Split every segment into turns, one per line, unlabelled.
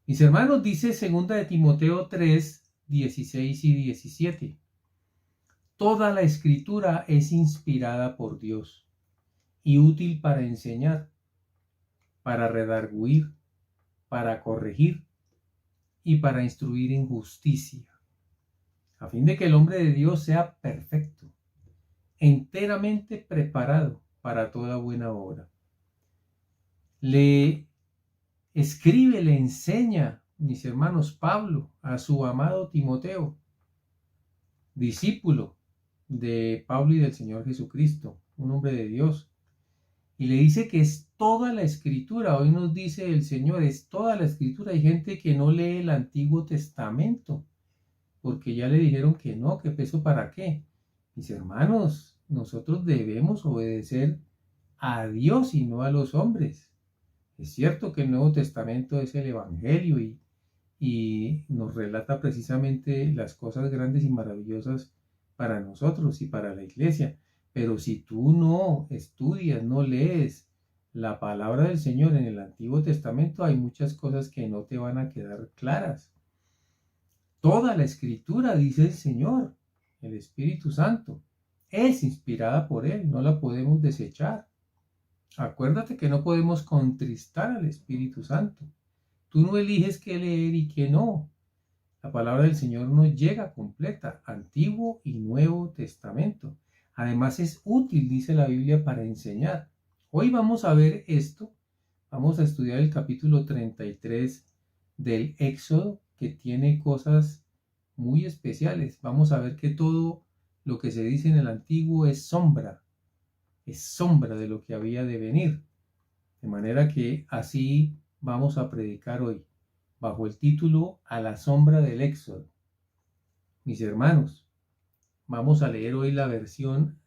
Mis hermanos, dice 2 de Timoteo 3, 16 y 17. Toda la escritura es inspirada por Dios y útil para enseñar, para redarguir, para corregir y para instruir en justicia, a fin de que el hombre de Dios sea perfecto, enteramente preparado para toda buena obra. Le escribe, le enseña, mis hermanos, Pablo a su amado Timoteo, discípulo de Pablo y del Señor Jesucristo, un hombre de Dios, y le dice que es toda la escritura. Hoy nos dice el Señor, es toda la escritura. Hay gente que no lee el Antiguo Testamento, porque ya le dijeron que no, que peso para qué. Mis hermanos, nosotros debemos obedecer a Dios y no a los hombres. Es cierto que el Nuevo Testamento es el Evangelio y nos relata precisamente las cosas grandes y maravillosas para nosotros y para la iglesia. Pero si tú no estudias, no lees la palabra del Señor en el Antiguo Testamento, hay muchas cosas que no te van a quedar claras. Toda la escritura, dice el Señor, el Espíritu Santo, es inspirada por Él, no la podemos desechar. Acuérdate que no podemos contristar al Espíritu Santo. Tú no eliges qué leer y qué no. La palabra del Señor nos llega completa, Antiguo y Nuevo Testamento. Además es útil, dice la Biblia, para enseñar. Hoy vamos a ver esto. Vamos a estudiar el capítulo 33 del Éxodo, que tiene cosas muy especiales. Vamos a ver que todo lo que se dice en el Antiguo es sombra de lo que había de venir. De manera que así vamos a predicar hoy, bajo el título A la sombra del Éxodo. Mis hermanos, vamos a leer hoy la versión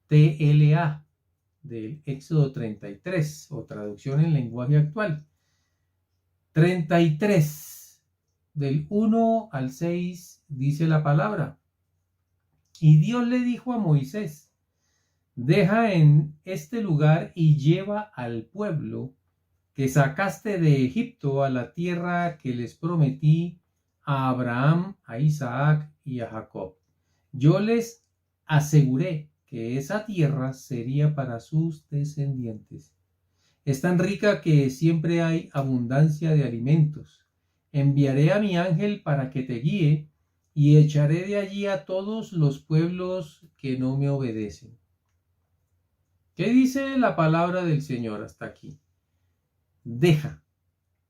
TLA del Éxodo 33, o traducción en lenguaje actual. 33, del 1 al 6, dice la palabra. Y Dios le dijo a Moisés: deja en este lugar y lleva al pueblo que sacaste de Egipto a la tierra que les prometí a Abraham, a Isaac y a Jacob. Yo les aseguré que esa tierra sería para sus descendientes. Es tan rica que siempre hay abundancia de alimentos. Enviaré a mi ángel para que te guíe y echaré de allí a todos los pueblos que no me obedecen. ¿Qué dice la palabra del Señor hasta aquí? Deja,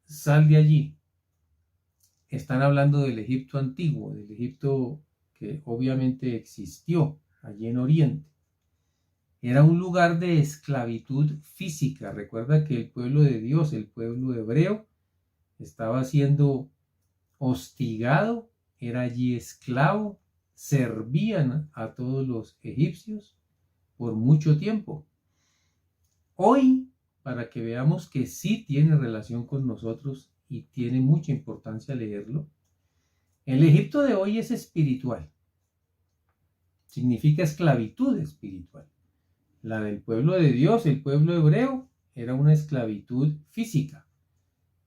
sal de allí. Están hablando del Egipto antiguo, del Egipto que obviamente existió allí en Oriente. Era un lugar de esclavitud física. Recuerda que el pueblo de Dios, el pueblo hebreo, estaba siendo hostigado, era allí esclavo, servían a todos los egipcios por mucho tiempo. Hoy, para que veamos que sí tiene relación con nosotros y tiene mucha importancia leerlo, el Egipto de hoy es espiritual. Significa esclavitud espiritual. La del pueblo de Dios, el pueblo hebreo, era una esclavitud física.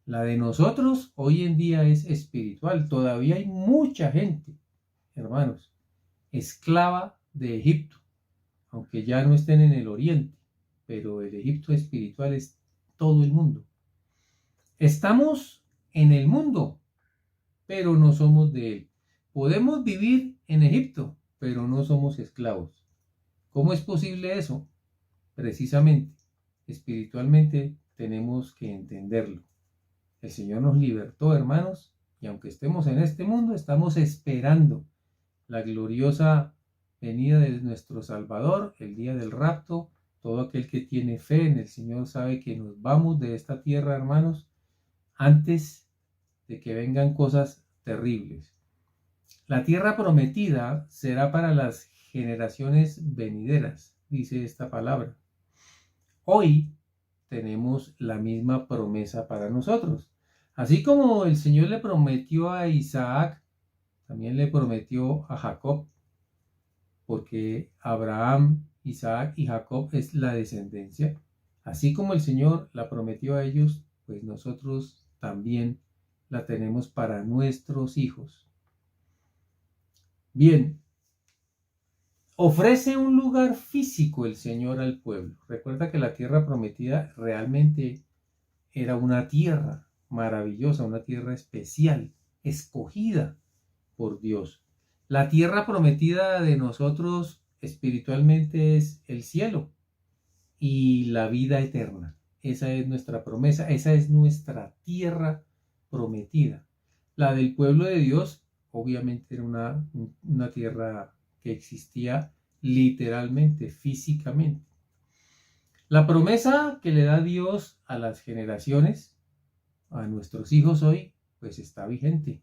La de nosotros hoy en día es espiritual. Todavía hay mucha gente, hermanos, esclava de Egipto, aunque ya no estén en el oriente, pero el Egipto espiritual es todo el mundo. Estamos en el mundo, pero no somos de él. Podemos vivir en Egipto, pero no somos esclavos. ¿Cómo es posible eso? Precisamente, espiritualmente tenemos que entenderlo. El Señor nos libertó, hermanos, y aunque estemos en este mundo, estamos esperando la gloriosa venida de nuestro Salvador, el día del rapto. Todo aquel que tiene fe en el Señor sabe que nos vamos de esta tierra, hermanos, antes de que vengan cosas terribles. La tierra prometida será para las generaciones venideras, dice esta palabra. Hoy tenemos la misma promesa para nosotros. Así como el Señor le prometió a Isaac, también le prometió a Jacob, porque Abraham, Isaac y Jacob es la descendencia. Así como el Señor la prometió a ellos, pues nosotros también la tenemos para nuestros hijos. Bien, ofrece un lugar físico el Señor al pueblo. Recuerda que la tierra prometida realmente era una tierra maravillosa, una tierra especial, escogida por Dios. La tierra prometida de nosotros espiritualmente es el cielo y la vida eterna. Esa es nuestra promesa, esa es nuestra tierra prometida. La del pueblo de Dios, obviamente, era una tierra que existía literalmente, físicamente. La promesa que le da Dios a las generaciones, a nuestros hijos hoy, pues está vigente.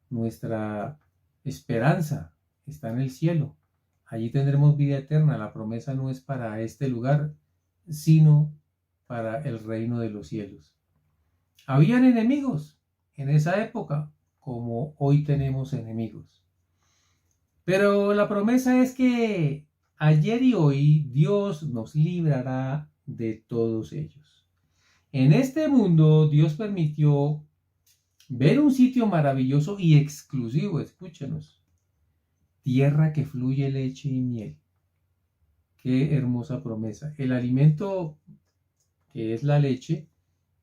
Nuestra esperanza está en el cielo. Allí tendremos vida eterna. La promesa no es para este lugar, sino para el reino de los cielos. Habían enemigos en esa época, como hoy tenemos enemigos. Pero la promesa es que ayer y hoy Dios nos librará de todos ellos. En este mundo Dios permitió ver un sitio maravilloso y exclusivo, escúchenos, tierra que fluye leche y miel. Qué hermosa promesa. El alimento que es la leche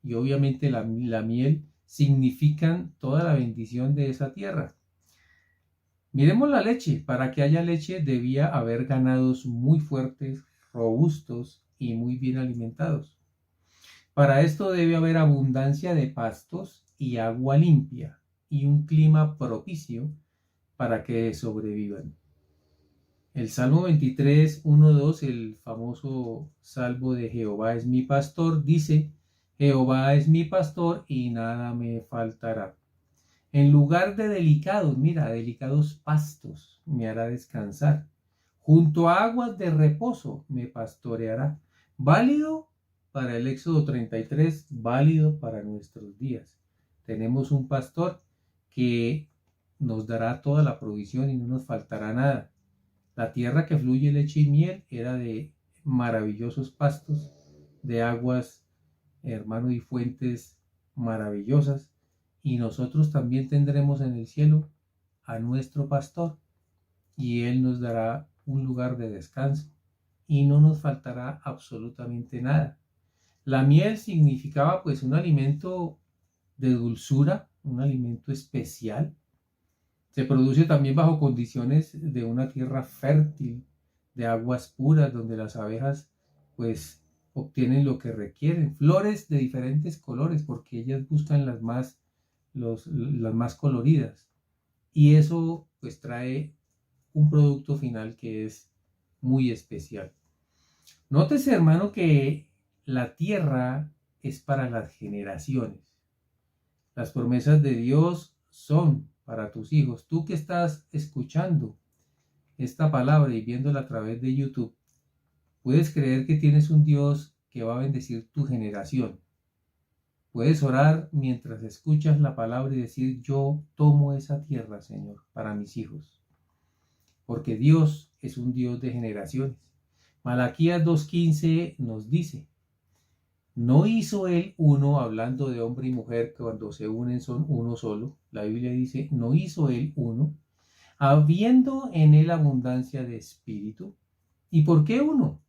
y obviamente la miel significan toda la bendición de esa tierra. Miremos la leche. Para que haya leche debía haber ganados muy fuertes, robustos y muy bien alimentados. Para esto debe haber abundancia de pastos y agua limpia y un clima propicio para que sobrevivan. El Salmo 23, 1, 2, el famoso salmo de Jehová es mi pastor, dice: Jehová es mi pastor y nada me faltará. En lugar de delicados pastos me hará descansar. Junto a aguas de reposo me pastoreará. Válido para el Éxodo 33, válido para nuestros días. Tenemos un pastor que nos dará toda la provisión y no nos faltará nada. La tierra que fluye leche y miel era de maravillosos pastos, de aguas, hermano, y fuentes maravillosas. Y nosotros también tendremos en el cielo a nuestro pastor, y él nos dará un lugar de descanso y no nos faltará absolutamente nada. La miel significaba pues un alimento de dulzura, un alimento especial. Se produce también bajo condiciones de una tierra fértil, de aguas puras, donde las abejas pues obtienen lo que requieren. Flores de diferentes colores, porque ellas buscan las más coloridas. Y eso pues trae un producto final que es muy especial. Nótese, hermano, que la tierra es para las generaciones. Las promesas de Dios son para tus hijos. Tú que estás escuchando esta palabra y viéndola a través de YouTube, puedes creer que tienes un Dios que va a bendecir tu generación. Puedes orar mientras escuchas la palabra y decir: yo tomo esa tierra, Señor, para mis hijos. Porque Dios es un Dios de generaciones. Malaquías 2:15 nos dice: ¿no hizo él uno, hablando de hombre y mujer que cuando se unen son uno solo? La Biblia dice: ¿no hizo él uno, habiendo en él abundancia de espíritu? ¿Y por qué uno?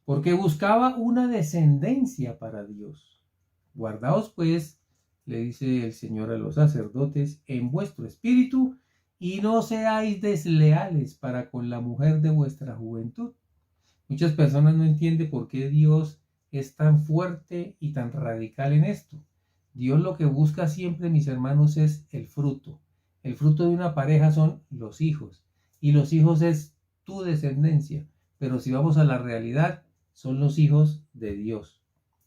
Porque buscaba una descendencia para Dios. Guardaos pues, le dice el Señor a los sacerdotes, en vuestro espíritu, y no seáis desleales para con la mujer de vuestra juventud. Muchas personas no entienden por qué Dios es tan fuerte y tan radical en esto. Dios lo que busca siempre, mis hermanos, es el fruto. El fruto de una pareja son los hijos, y los hijos es tu descendencia. Pero si vamos a la realidad, son los hijos de Dios.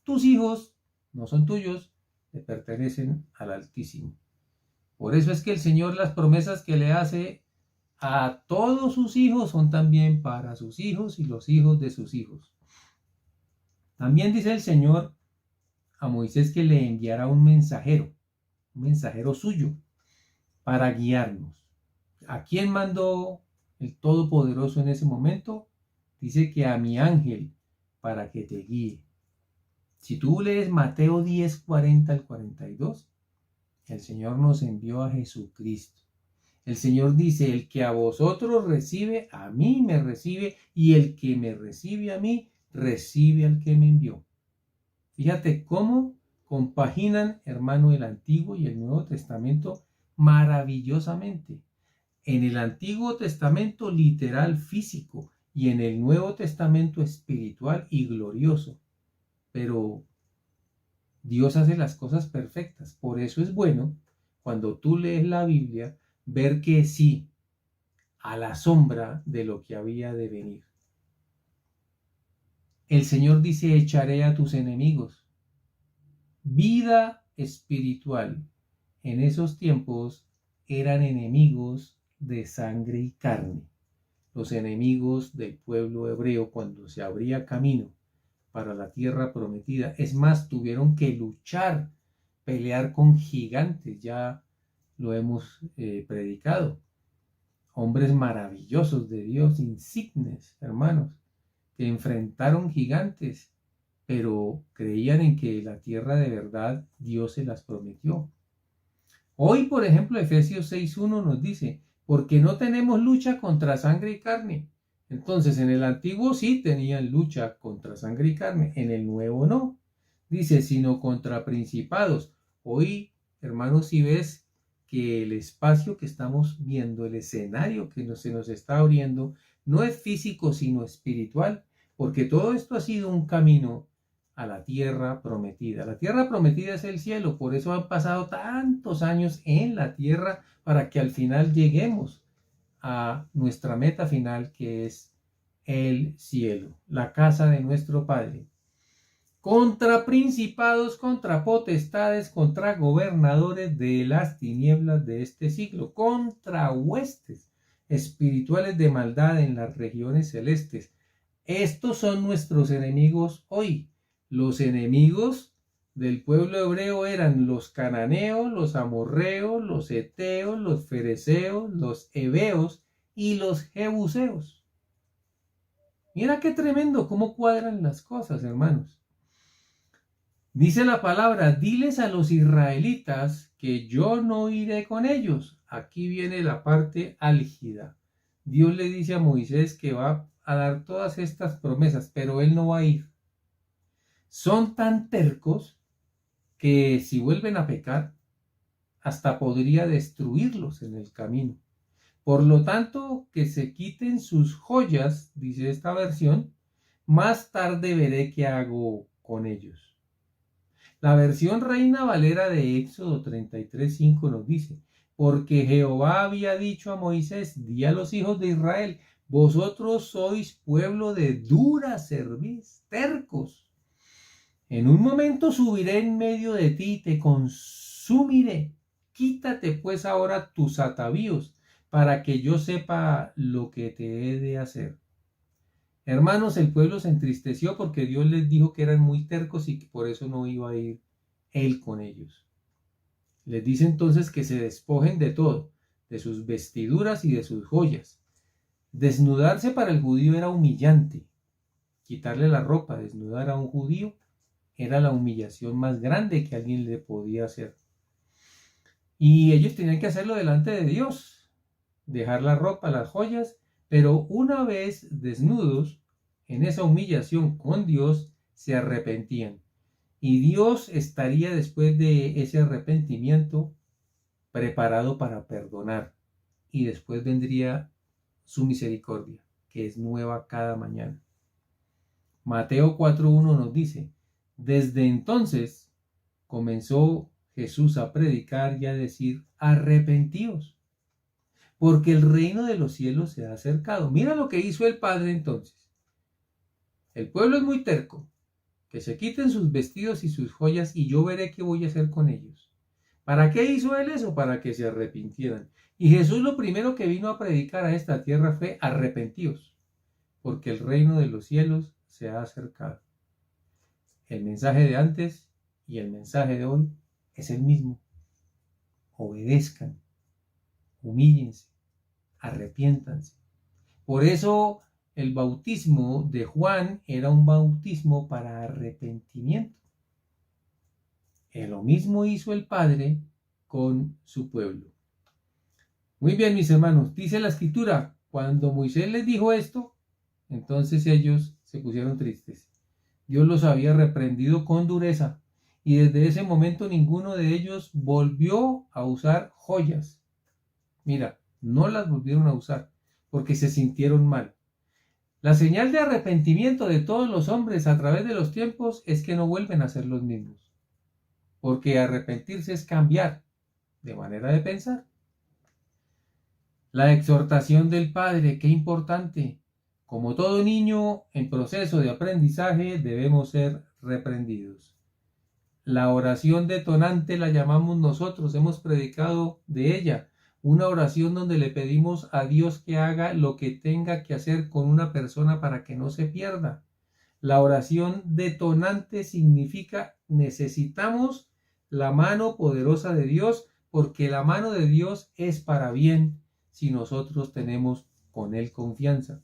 Tus hijos no son tuyos, le pertenecen al Altísimo. Por eso es que el Señor, las promesas que le hace a todos sus hijos son también para sus hijos y los hijos de sus hijos. También dice el Señor a Moisés que le enviará un mensajero suyo, para guiarnos. ¿A quién mandó el Todopoderoso en ese momento? Dice que a mi ángel, para que te guíe. Si tú lees Mateo 10, 40 al 42, el Señor nos envió a Jesucristo. El Señor dice, el que a vosotros recibe, a mí me recibe, y el que me recibe a mí, recibe al que me envió. Fíjate cómo compaginan, hermano, el Antiguo y el Nuevo Testamento maravillosamente. En el Antiguo Testamento literal, físico, y en el Nuevo Testamento espiritual y glorioso. Pero Dios hace las cosas perfectas. Por eso es bueno, cuando tú lees la Biblia, ver que sí, a la sombra de lo que había de venir. El Señor dice, echaré a tus enemigos. Vida espiritual. En esos tiempos eran enemigos de sangre y carne. Los enemigos del pueblo hebreo cuando se abría camino para la tierra prometida. Es más, tuvieron que luchar, pelear con gigantes. Ya lo hemos predicado. Hombres maravillosos de Dios, insignes, hermanos, que enfrentaron gigantes, pero creían en que la tierra de verdad Dios se las prometió. Hoy, por ejemplo, Efesios 6:1 nos dice, porque no tenemos lucha contra sangre y carne. Entonces, en el antiguo sí tenían lucha contra sangre y carne, en el nuevo no. Dice, sino contra principados. Hoy, hermanos, si ves que el espacio que estamos viendo, el escenario que se nos está abriendo, no es físico, sino espiritual, porque todo esto ha sido un camino a la tierra prometida. La tierra prometida es el cielo, por eso han pasado tantos años en la tierra para que al final lleguemos a nuestra meta final, que es el cielo, la casa de nuestro Padre. Contra principados, contra potestades, contra gobernadores de las tinieblas de este siglo, contra huestes espirituales de maldad en las regiones celestes. Estos son nuestros enemigos hoy. Los enemigos del pueblo hebreo eran los cananeos, los amorreos, los heteos, los fereceos, los heveos y los jebuseos. Mira qué tremendo cómo cuadran las cosas, hermanos. Dice la palabra, diles a los israelitas que yo no iré con ellos. Aquí viene la parte álgida. Dios le dice a Moisés que va a dar todas estas promesas, pero él no va a ir. Son tan tercos que si vuelven a pecar, hasta podría destruirlos en el camino. Por lo tanto, que se quiten sus joyas, dice esta versión, más tarde veré qué hago con ellos. La versión Reina Valera de Éxodo 33:5 nos dice, porque Jehová había dicho a Moisés, di a los hijos de Israel, vosotros sois pueblo de dura cerviz, tercos. En un momento subiré en medio de ti y te consumiré. Quítate pues ahora tus atavíos, para que yo sepa lo que te he de hacer. Hermanos, el pueblo se entristeció porque Dios les dijo que eran muy tercos y que por eso no iba a ir él con ellos. Les dice entonces que se despojen de todo, de sus vestiduras y de sus joyas. Desnudarse para el judío era humillante. Quitarle la ropa, desnudar a un judío, era la humillación más grande que alguien le podía hacer. Y ellos tenían que hacerlo delante de Dios, dejar la ropa, las joyas, pero una vez desnudos, en esa humillación con Dios, se arrepentían. Y Dios estaría después de ese arrepentimiento preparado para perdonar. Y después vendría su misericordia, que es nueva cada mañana. Mateo 4:1 nos dice, desde entonces comenzó Jesús a predicar y a decir, arrepentíos, porque el reino de los cielos se ha acercado. Mira lo que hizo el Padre entonces. El pueblo es muy terco, que se quiten sus vestidos y sus joyas y yo veré qué voy a hacer con ellos. ¿Para qué hizo él eso? Para que se arrepintieran. Y Jesús lo primero que vino a predicar a esta tierra fue arrepentíos, porque el reino de los cielos se ha acercado. El mensaje de antes y el mensaje de hoy es el mismo. Obedezcan, humíllense, arrepiéntanse. Por eso el bautismo de Juan era un bautismo para arrepentimiento. Lo mismo hizo el Padre con su pueblo. Muy bien, mis hermanos, dice la Escritura, cuando Moisés les dijo esto, entonces ellos se pusieron tristes. Dios los había reprendido con dureza y desde ese momento ninguno de ellos volvió a usar joyas. Mira, no las volvieron a usar porque se sintieron mal. La señal de arrepentimiento de todos los hombres a través de los tiempos es que no vuelven a ser los mismos. Porque arrepentirse es cambiar de manera de pensar. La exhortación del Padre, qué importante. Como todo niño en proceso de aprendizaje debemos ser reprendidos. La oración detonante la llamamos nosotros, hemos predicado de ella. Una oración donde le pedimos a Dios que haga lo que tenga que hacer con una persona para que no se pierda. La oración detonante significa necesitamos la mano poderosa de Dios porque la mano de Dios es para bien si nosotros tenemos con Él confianza.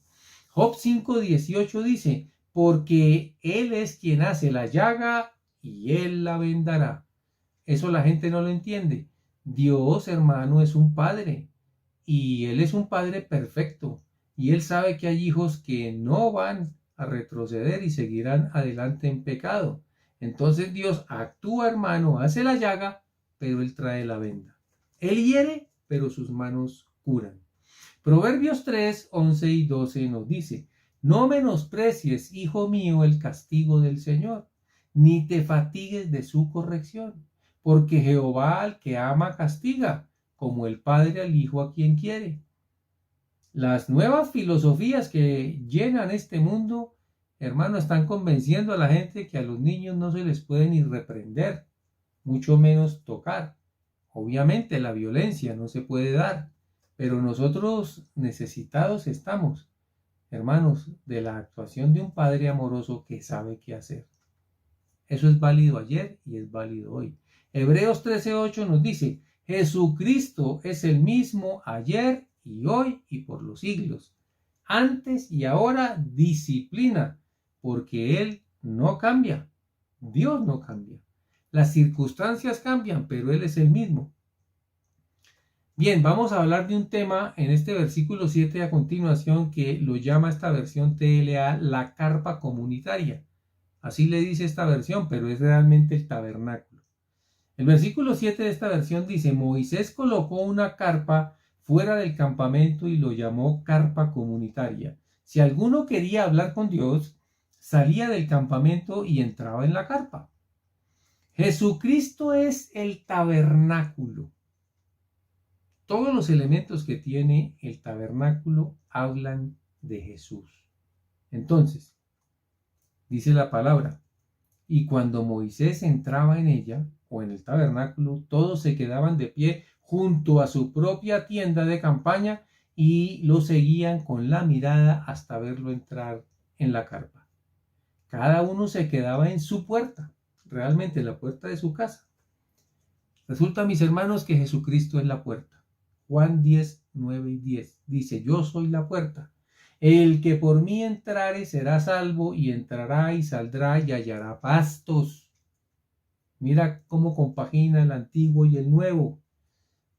Job 5:18 dice, porque Él es quien hace la llaga y Él la vendará. Eso la gente no lo entiende. Dios, hermano, es un padre y Él es un padre perfecto y Él sabe que hay hijos que no van a retroceder y seguirán adelante en pecado. Entonces Dios actúa, hermano, hace la llaga, pero Él trae la venda. Él hiere, pero sus manos curan. Proverbios 3, 11 y 12 nos dice, no menosprecies, hijo mío, el castigo del Señor, ni te fatigues de su corrección, porque Jehová al que ama castiga, como el padre al hijo a quien quiere. Las nuevas filosofías que llenan este mundo, hermano, están convenciendo a la gente que a los niños no se les puede ni reprender, mucho menos tocar. Obviamente la violencia no se puede dar, pero nosotros necesitados estamos, hermanos, de la actuación de un padre amoroso que sabe qué hacer. Eso es válido ayer y es válido hoy. Hebreos 13:8 nos dice, Jesucristo es el mismo ayer y hoy y por los siglos. Antes y ahora disciplina, porque Él no cambia. Dios no cambia. Las circunstancias cambian, pero Él es el mismo. Bien, vamos a hablar de un tema en este versículo 7 a continuación que lo llama esta versión TLA la carpa comunitaria. Así le dice esta versión, pero es realmente el tabernáculo. El versículo 7 de esta versión dice, Moisés colocó una carpa fuera del campamento y lo llamó carpa comunitaria. Si alguno quería hablar con Dios, salía del campamento y entraba en la carpa. Jesucristo es el tabernáculo. Todos los elementos que tiene el tabernáculo hablan de Jesús. Entonces, dice la palabra, y cuando Moisés entraba en ella, o en el tabernáculo, todos se quedaban de pie junto a su propia tienda de campaña y lo seguían con la mirada hasta verlo entrar en la carpa. Cada uno se quedaba en su puerta, realmente en la puerta de su casa. Resulta, mis hermanos, que Jesucristo es la puerta. Juan 10, 9 y 10 dice, yo soy la puerta. El que por mí entrare será salvo y entrará y saldrá y hallará pastos. Mira cómo compagina el antiguo y el nuevo.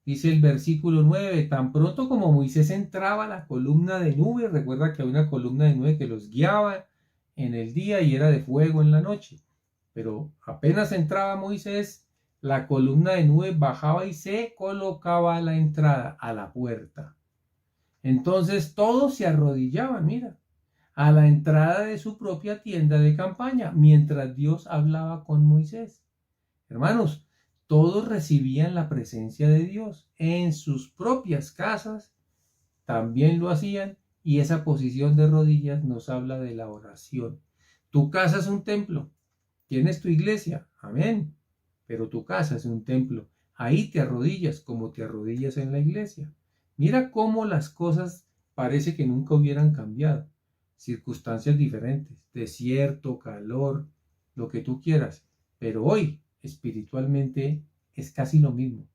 Dice el versículo 9, tan pronto como Moisés entraba la columna de nube, recuerda que había una columna de nube que los guiaba en el día y era de fuego en la noche. Pero apenas entraba Moisés, la columna de nube bajaba y se colocaba a la entrada, a la puerta. Entonces todos se arrodillaban, mira, a la entrada de su propia tienda de campaña, mientras Dios hablaba con Moisés. Hermanos, todos recibían la presencia de Dios en sus propias casas, también lo hacían, y esa posición de rodillas nos habla de la oración. Tu casa es un templo, tienes tu iglesia, amén, pero tu casa es un templo. Ahí te arrodillas como te arrodillas en la iglesia. Mira cómo las cosas parece que nunca hubieran cambiado. Circunstancias diferentes, desierto, calor, lo que tú quieras. Pero hoy, espiritualmente, es casi lo mismo.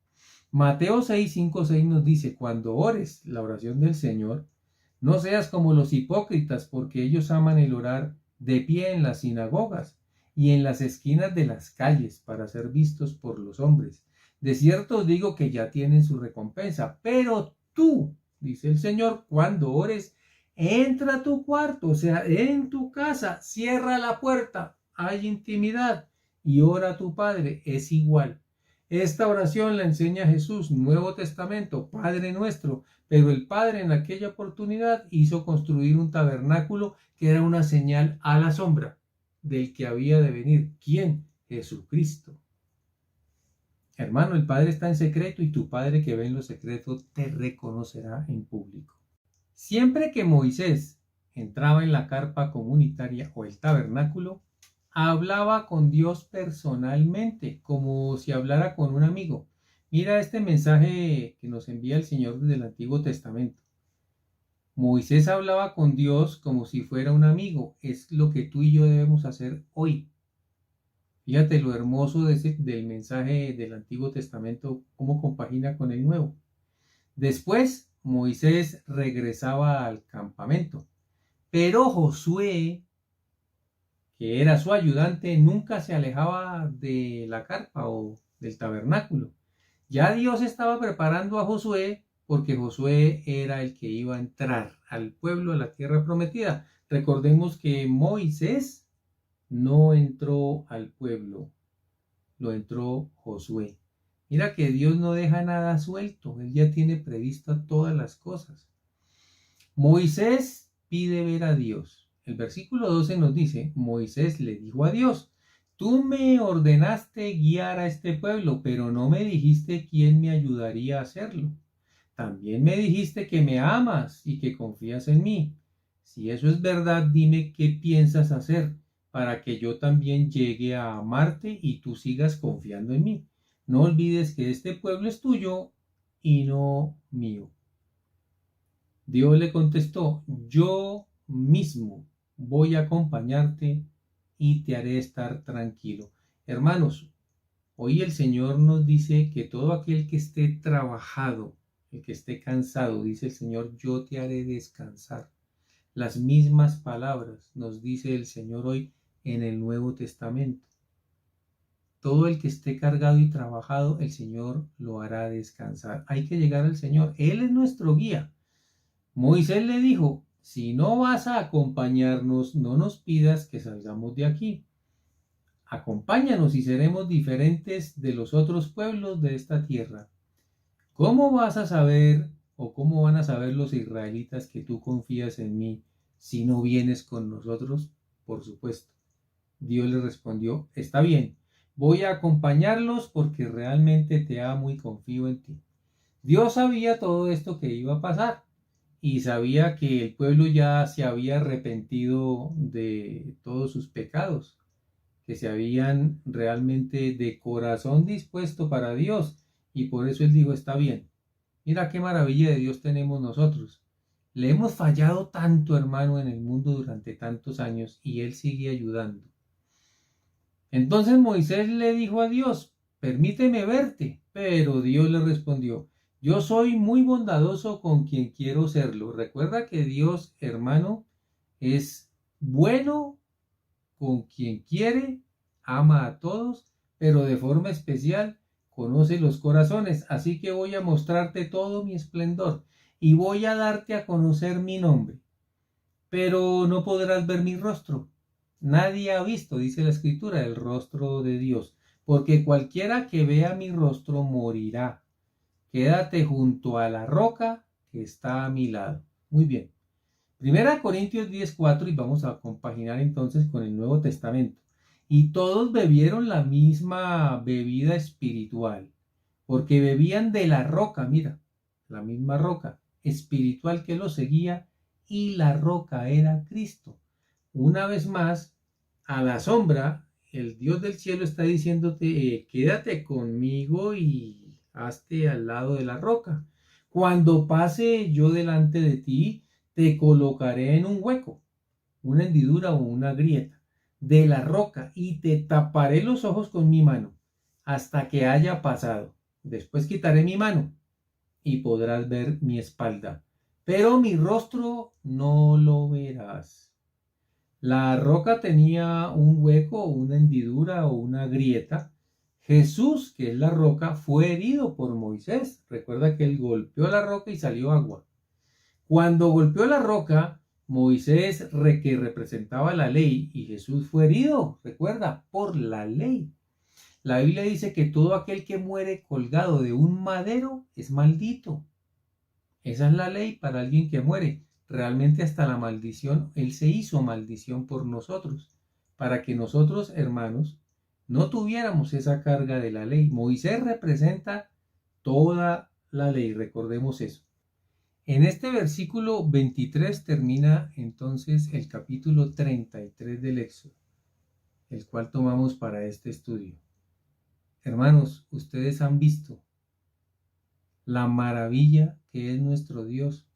Mateo 6, 5, 6 nos dice, cuando ores la oración del Señor, no seas como los hipócritas, porque ellos aman el orar de pie en las sinagogas y en las esquinas de las calles para ser vistos por los hombres. De cierto os digo que ya tienen su recompensa, pero tú, dice el Señor, cuando ores, entra a tu cuarto, o sea, en tu casa, cierra la puerta, hay intimidad y ora a tu Padre, es igual. Esta oración la enseña Jesús, Nuevo Testamento, Padre nuestro, pero el Padre en aquella oportunidad hizo construir un tabernáculo que era una señal a la sombra del que había de venir. ¿Quién? Jesucristo. Hermano, el Padre está en secreto y tu Padre que ve en lo secreto te reconocerá en público. Siempre que Moisés entraba en la carpa comunitaria o el tabernáculo, hablaba con Dios personalmente, como si hablara con un amigo. Mira este mensaje que nos envía el Señor desde el Antiguo Testamento. Moisés hablaba con Dios como si fuera un amigo. Es lo que tú y yo debemos hacer hoy. Fíjate lo hermoso del mensaje del Antiguo Testamento, cómo compagina con el Nuevo. Después, Moisés regresaba al campamento, pero Josué, que era su ayudante, nunca se alejaba de la carpa o del tabernáculo. Ya Dios estaba preparando a Josué porque Josué era el que iba a entrar al pueblo a la tierra prometida. Recordemos que Moisés no entró al pueblo, lo entró Josué. Mira que Dios no deja nada suelto, Él ya tiene previsto todas las cosas. Moisés pide ver a Dios. El versículo 12 nos dice, Moisés le dijo a Dios, tú me ordenaste guiar a este pueblo, pero no me dijiste quién me ayudaría a hacerlo. También me dijiste que me amas y que confías en mí. Si eso es verdad, dime qué piensas hacer para que yo también llegue a amarte y tú sigas confiando en mí. No olvides que este pueblo es tuyo y no mío. Dios le contestó, yo mismo voy a acompañarte y te haré estar tranquilo. Hermanos, hoy el Señor nos dice que todo aquel que esté trabajado, el que esté cansado, dice el Señor, yo te haré descansar. Las mismas palabras nos dice el Señor hoy en el Nuevo Testamento. Todo el que esté cargado y trabajado, el Señor lo hará descansar. Hay que llegar al Señor. Él es nuestro guía. Moisés le dijo, si no vas a acompañarnos, no nos pidas que salgamos de aquí. Acompáñanos y seremos diferentes de los otros pueblos de esta tierra. ¿Cómo vas a saber o cómo van a saber los israelitas que tú confías en mí si no vienes con nosotros? Por supuesto. Dios le respondió, está bien, voy a acompañarlos porque realmente te amo y confío en ti. Dios sabía todo esto que iba a pasar y sabía que el pueblo ya se había arrepentido de todos sus pecados, que se habían realmente de corazón dispuesto para Dios y por eso él dijo, está bien. Mira qué maravilla de Dios tenemos nosotros. Le hemos fallado tanto, hermano, en el mundo durante tantos años y él sigue ayudando. Entonces Moisés le dijo a Dios, permíteme verte, pero Dios le respondió, yo soy muy bondadoso con quien quiero serlo. Recuerda que Dios, hermano, es bueno con quien quiere, ama a todos, pero de forma especial conoce los corazones. Así que voy a mostrarte todo mi esplendor y voy a darte a conocer mi nombre, pero no podrás ver mi rostro. Nadie ha visto, dice la Escritura, el rostro de Dios, porque cualquiera que vea mi rostro morirá. Quédate junto a la roca que está a mi lado. Muy bien. Primera Corintios 10:4 y vamos a compaginar entonces con el Nuevo Testamento. Y todos bebieron la misma bebida espiritual, porque bebían de la roca, mira, la misma roca espiritual que los seguía, y la roca era Cristo. Una vez más, a la sombra, el Dios del cielo está diciéndote, quédate conmigo y hazte al lado de la roca. Cuando pase yo delante de ti, te colocaré en un hueco, una hendidura o una grieta de la roca y te taparé los ojos con mi mano hasta que haya pasado. Después quitaré mi mano y podrás ver mi espalda, pero mi rostro no lo verás. La roca tenía un hueco, una hendidura o una grieta. Jesús, que es la roca, fue herido por Moisés. Recuerda que él golpeó la roca y salió agua. Cuando golpeó la roca, Moisés, que representaba la ley, y Jesús fue herido, recuerda, por la ley. La Biblia dice que todo aquel que muere colgado de un madero es maldito. Esa es la ley para alguien que muere. Realmente hasta la maldición, Él se hizo maldición por nosotros, para que nosotros, hermanos, no tuviéramos esa carga de la ley. Moisés representa toda la ley, recordemos eso. En este versículo 23 termina entonces el capítulo 33 del Éxodo, el cual tomamos para este estudio. Hermanos, ustedes han visto la maravilla que es nuestro Dios,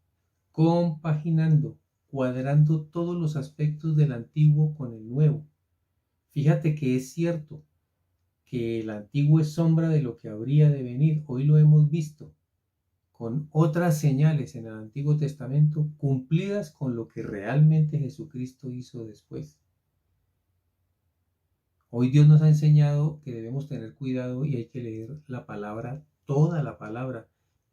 compaginando, cuadrando todos los aspectos del antiguo con el nuevo. Fíjate que es cierto que el antiguo es sombra de lo que habría de venir. Hoy lo hemos visto con otras señales en el Antiguo Testamento cumplidas con lo que realmente Jesucristo hizo después. Hoy Dios nos ha enseñado que debemos tener cuidado y hay que leer la palabra, toda la palabra,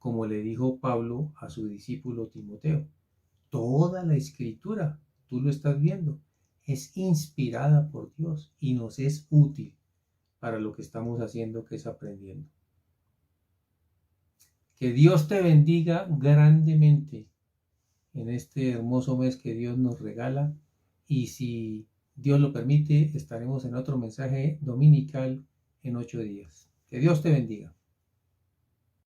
como le dijo Pablo a su discípulo Timoteo. Toda la escritura, tú lo estás viendo, es inspirada por Dios y nos es útil para lo que estamos haciendo, que es aprendiendo. Que Dios te bendiga grandemente en este hermoso mes que Dios nos regala, y si Dios lo permite, estaremos en otro mensaje dominical en 8 días. Que Dios te bendiga.